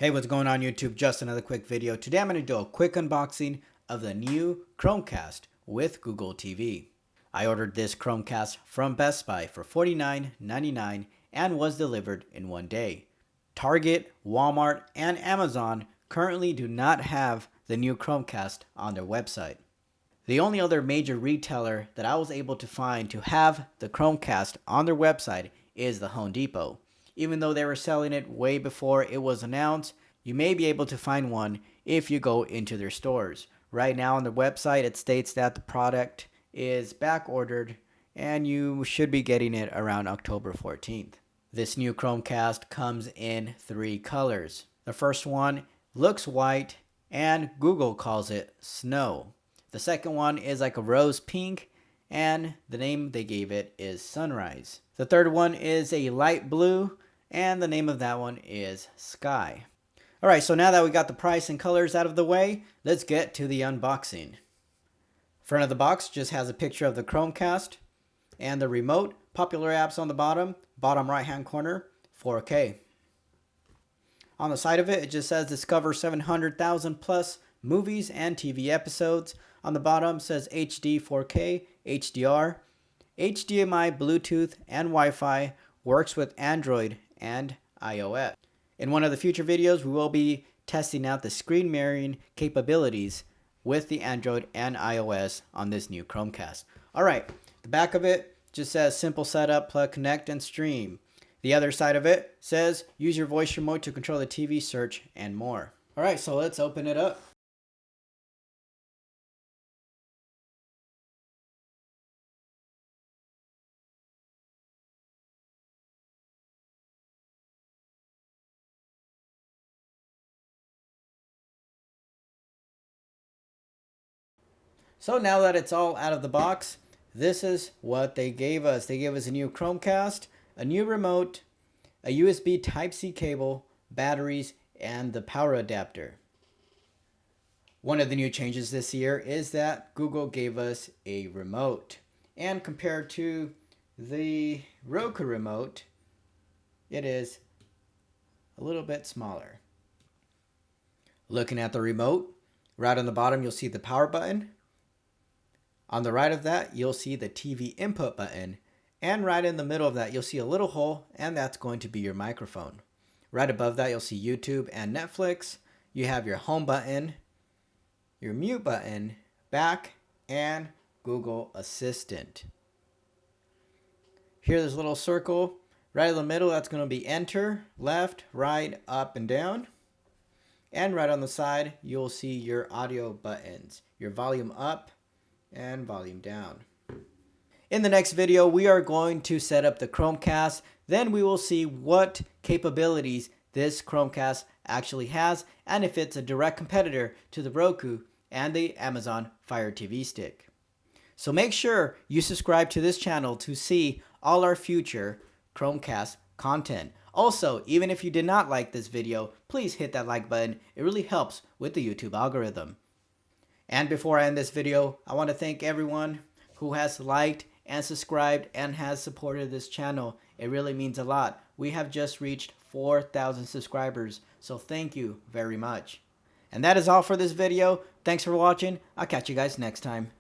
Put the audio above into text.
Hey, what's going on YouTube? Just another quick video. Today I'm going to do a quick unboxing of the new Chromecast with Google TV. I ordered this Chromecast from Best Buy for $49.99 and was delivered in one day. Target, Walmart, and Amazon currently do not have the new Chromecast on their website. The only other major retailer that I was able to find to have the Chromecast on their website is the Home Depot. Even though they were selling it way before it was announced, you may be able to find one if you go into their stores. Right now on the website, it states that the product is back ordered and you should be getting it around October 14th. This new Chromecast comes in 3 colors. The first one looks white and Google calls it snow. The second one is like a rose pink and the name they gave it is sunrise. The third one is a light blue and the name of that one is sky. Alright, so now that we got the price and colors out of the way, let's get to the unboxing. Front of the box just has a picture of the Chromecast and the remote, popular apps on the bottom right hand corner, 4K. On the side of it, it just says discover 700,000 plus movies and TV episodes. On the bottom says HD 4K, HDR, HDMI, Bluetooth, and Wi-Fi, works with Android and iOS. In one of the future videos, we will be testing out the screen mirroring capabilities with the Android and iOS on this new Chromecast. Alright, the back of it just says simple setup, plug, connect, and stream. The other side of it says use your voice remote to control the TV, search, and more. Alright, so let's open it up. So now that it's all out of the box, this is what they gave us. They gave us a new Chromecast, a new remote, a USB Type-C cable, batteries, and the power adapter. One of the new changes this year is that Google gave us a remote. And compared to the Roku remote, it is a little bit smaller. Looking at the remote, right on the bottom you'll see the power button. On the right of that, you'll see the TV input button, and right in the middle of that, you'll see a little hole, and that's going to be your microphone. Right above that, you'll see YouTube and Netflix. You have your home button, your mute button, back, and Google Assistant. Here, there's a little circle. Right in the middle, that's going to be enter, left, right, up, and down. And right on the side, you'll see your audio buttons, your volume up, and volume down. In the next video, we are going to set up the Chromecast. Then we will see what capabilities this Chromecast actually has and if it's a direct competitor to the Roku and the Amazon Fire TV Stick. So make sure you subscribe to this channel to see all our future Chromecast content. Also, even if you did not like this video, please hit that like button. It really helps with the YouTube algorithm. And before I end this video, I want to thank everyone who has liked and subscribed and has supported this channel. It really means a lot. We have just reached 4,000 subscribers, so thank you very much. And that is all for this video. Thanks for watching. I'll catch you guys next time.